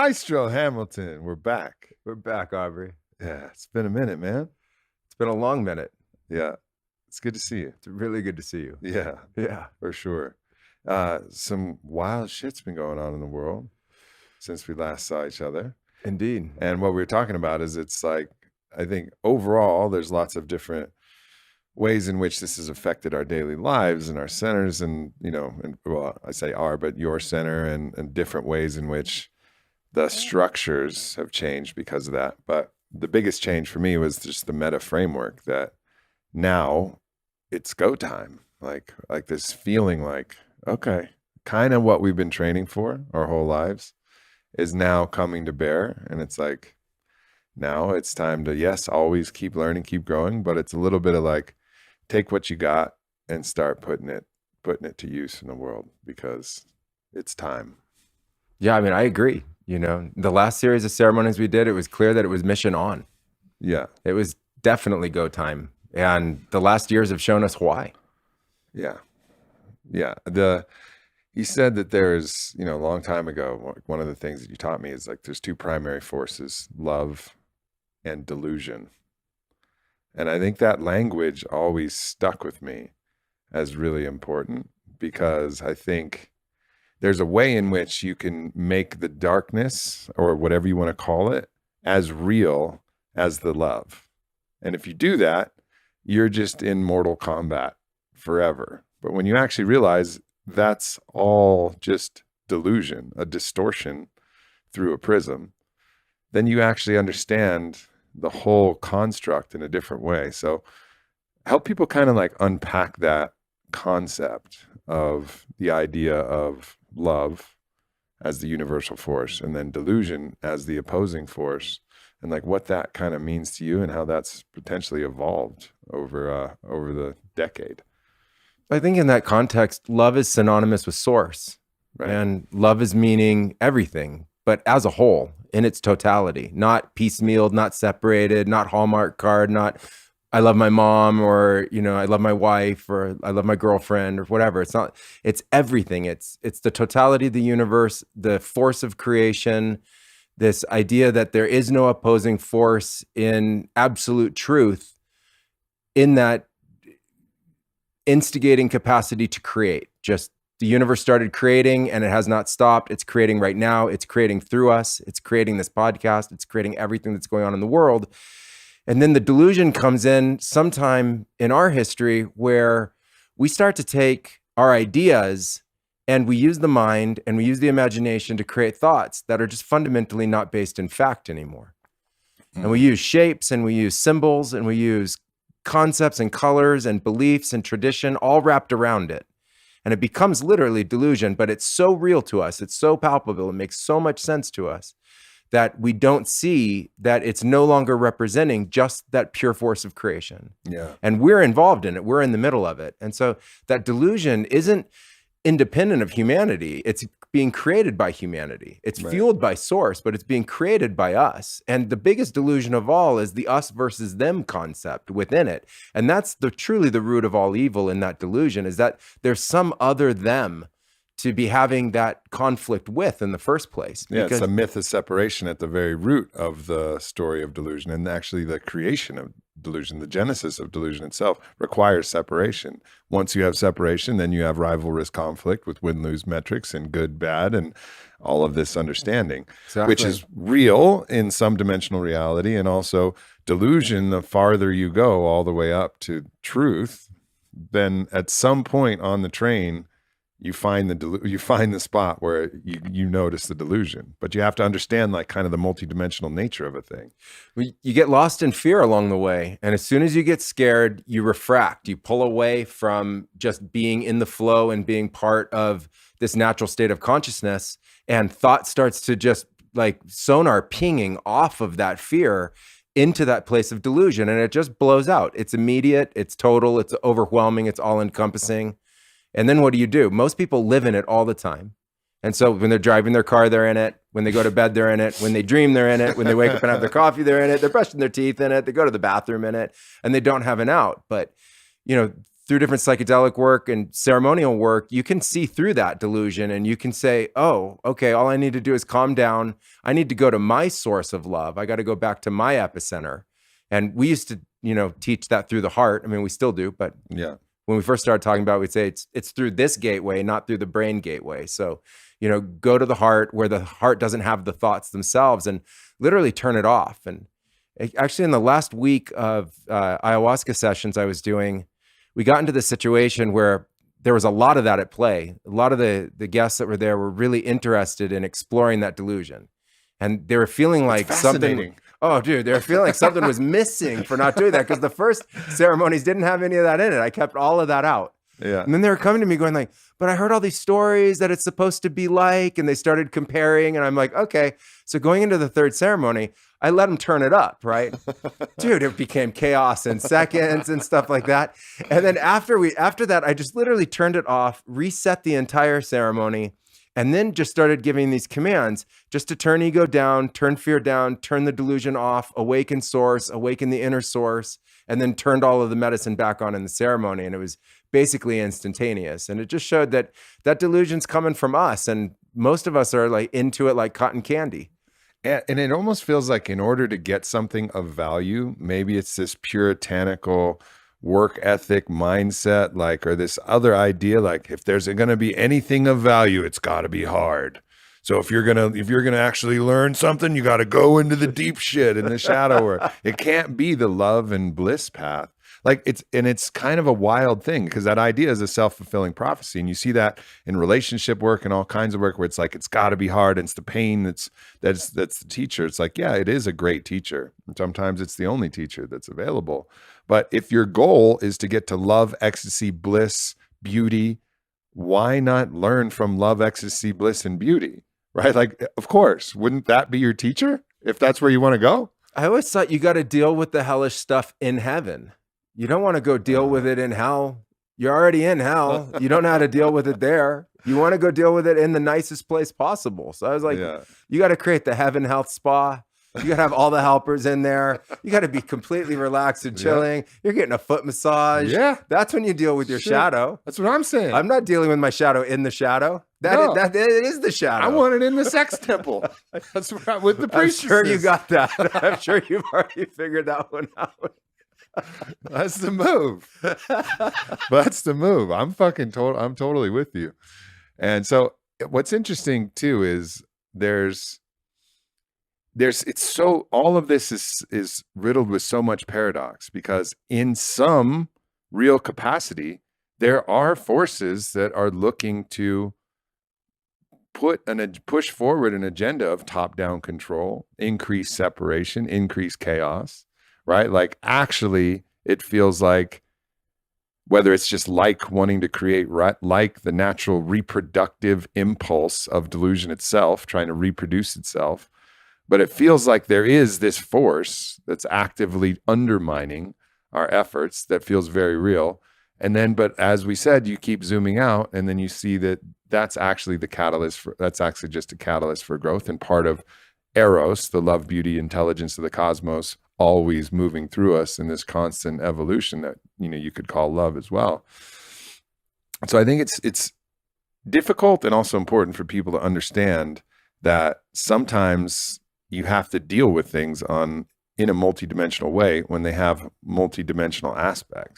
Maestro Hamilton, we're back. We're back, Aubrey. Yeah, it's been a minute, man. It's been a long minute. Yeah, it's good to see you. It's really good to see you. Yeah, for sure. Some wild shit's been going on in the world since we last saw each other. Indeed. And what we were talking about is it's like, I think overall, there's lots of different ways in which this has affected our daily lives and our centers and, well, I say our, but your center and different ways in which the structures have changed because of that. But the biggest change for me was just the meta framework that now it's go time. Like this feeling like, okay, kind of what we've been training for our whole lives is now coming to bear. And it's like, now it's time to, yes, always keep learning, keep growing, but it's a little bit of like, take what you got and start putting it to use in the world because it's time. Yeah, I mean, I agree. The last series of ceremonies we did, it was clear that it was mission on. Yeah. It was definitely go time. And the last years have shown us why. Yeah. Yeah. He said that there's, a long time ago, one of the things that you taught me is like there's two primary forces, love and delusion. And I think that language always stuck with me as really important because I think there's a way in which you can make the darkness or whatever you want to call it as real as the love. And if you do that, you're just in mortal combat forever. But when you actually realize that's all just delusion, a distortion through a prism, then you actually understand the whole construct in a different way. So help people kind of like unpack that concept of the idea of love as the universal force and then delusion as the opposing force and like what that kind of means to you and how that's potentially evolved over the decade. I think in that context, love is synonymous with source, right? And love is meaning everything, but as a whole, in its totality, not piecemealed, not separated, not Hallmark card, not I love my mom or, I love my wife or I love my girlfriend or whatever. It's everything. It's the totality of the universe, the force of creation, this idea that there is no opposing force in absolute truth in that instigating capacity to create. Just the universe started creating and it has not stopped. It's creating right now. It's creating through us. It's creating this podcast. It's creating everything that's going on in the world. And then the delusion comes in sometime in our history where we start to take our ideas and we use the mind and we use the imagination to create thoughts that are just fundamentally not based in fact anymore. And we use shapes and we use symbols and we use concepts and colors and beliefs and tradition all wrapped around it. And it becomes literally delusion, but it's so real to us. It's so palpable. It makes so much sense to us that we don't see that it's no longer representing just that pure force of creation. Yeah. And we're involved in it. We're in the middle of it. And so that delusion isn't independent of humanity. It's being created by humanity. It's fueled by source, but it's being created by us. And the biggest delusion of all is the us versus them concept within it. And that's truly the root of all evil in that delusion, is that there's some other them to be having that conflict with in the first place. Yeah, it's a myth of separation at the very root of the story of delusion. And actually the creation of delusion, the genesis of delusion itself requires separation. Once you have separation, then you have rivalrous conflict with win-lose metrics and good, bad, and all of this understanding, which is real in some dimensional reality. And also delusion, the farther you go all the way up to truth, then at some point on the train, you find the spot where you notice the delusion, but you have to understand like kind of the multidimensional nature of a thing. You get lost in fear along the way. And as soon as you get scared, you refract, you pull away from just being in the flow and being part of this natural state of consciousness. And thought starts to just like sonar pinging off of that fear into that place of delusion. And it just blows out. It's immediate, it's total, it's overwhelming, it's all encompassing. And then what do? Most people live in it all the time. And so when they're driving their car, they're in it. When they go to bed, they're in it. When they dream, they're in it. When they wake up and have their coffee, they're in it. They're brushing their teeth in it. They go to the bathroom in it, and they don't have an out. But, through different psychedelic work and ceremonial work, you can see through that delusion and you can say, oh, okay, all I need to do is calm down. I need to go to my source of love. I got to go back to my epicenter. And we used to, teach that through the heart. I mean, we still do, but Yeah. when we first started talking about it, we'd say it's through this gateway, not through the brain gateway. So, go to the heart where the heart doesn't have the thoughts themselves and literally turn it off. And actually in the last week of ayahuasca sessions I was doing, we got into this situation where there was a lot of that at play. A lot of the guests that were there were really interested in exploring that delusion. And they were feeling like something. Oh, dude, they were feeling like something was missing for not doing that because the first ceremonies didn't have any of that in it. I kept all of that out. Yeah. And then they were coming to me going like, but I heard all these stories that it's supposed to be like, and they started comparing. And I'm like, okay. So going into the third ceremony, I let them turn it up, right? Dude, it became chaos in seconds and stuff like that. And then after that, I just literally turned it off, reset the entire ceremony, and then just started giving these commands just to turn ego down, turn fear down, turn the delusion off, awaken source, awaken the inner source, and then turned all of the medicine back on in the ceremony. And it was basically instantaneous. And it just showed that delusion's coming from us. And most of us are like into it like cotton candy. And it almost feels like in order to get something of value, maybe it's this puritanical work ethic mindset, like, or this other idea, like if there's going to be anything of value, it's got to be hard. So if you're gonna actually learn something, you got to go into the deep shit in the shadow work. It can't be the love and bliss path. Like it's kind of a wild thing because that idea is a self-fulfilling prophecy. And you see that in relationship work and all kinds of work where it's like, it's got to be hard. And it's the pain that's the teacher. It's like, yeah, it is a great teacher. And sometimes it's the only teacher that's available. But if your goal is to get to love, ecstasy, bliss, beauty, why not learn from love, ecstasy, bliss, and beauty? Right? Like, of course, wouldn't that be your teacher if that's where you want to go? I always thought you got to deal with the hellish stuff in heaven. You don't want to go deal with it in hell. You're already in hell. You don't know how to deal with it there. You want to go deal with it in the nicest place possible. So I was like, You got to create the heaven health spa. You got to have all the helpers in there. You got to be completely relaxed and chilling. You're getting a foot massage. Yeah. That's when you deal with your shadow. That's what I'm saying. I'm not dealing with my shadow in the shadow. It is the shadow. I want it in the sex temple. That's what with the priestesses. I'm sure you got that. I'm sure you've already figured that one out. That's the move. That's the move. I'm totally with you. And so what's interesting too is all of this is riddled with so much paradox because in some real capacity, there are forces that are looking to push forward an agenda of top-down control, increase separation, increase chaos. Right? Like actually it feels like whether it's just like wanting to create like the natural reproductive impulse of delusion itself, trying to reproduce itself, but it feels like there is this force that's actively undermining our efforts that feels very real. And then, but as we said, you keep zooming out and then you see that that's actually that's actually just a catalyst for growth and part of Eros, the love, beauty, intelligence of the cosmos, always moving through us in this constant evolution that you could call love as well. So I think it's difficult and also important for people to understand that sometimes you have to deal with things in a multidimensional way when they have multidimensional aspects.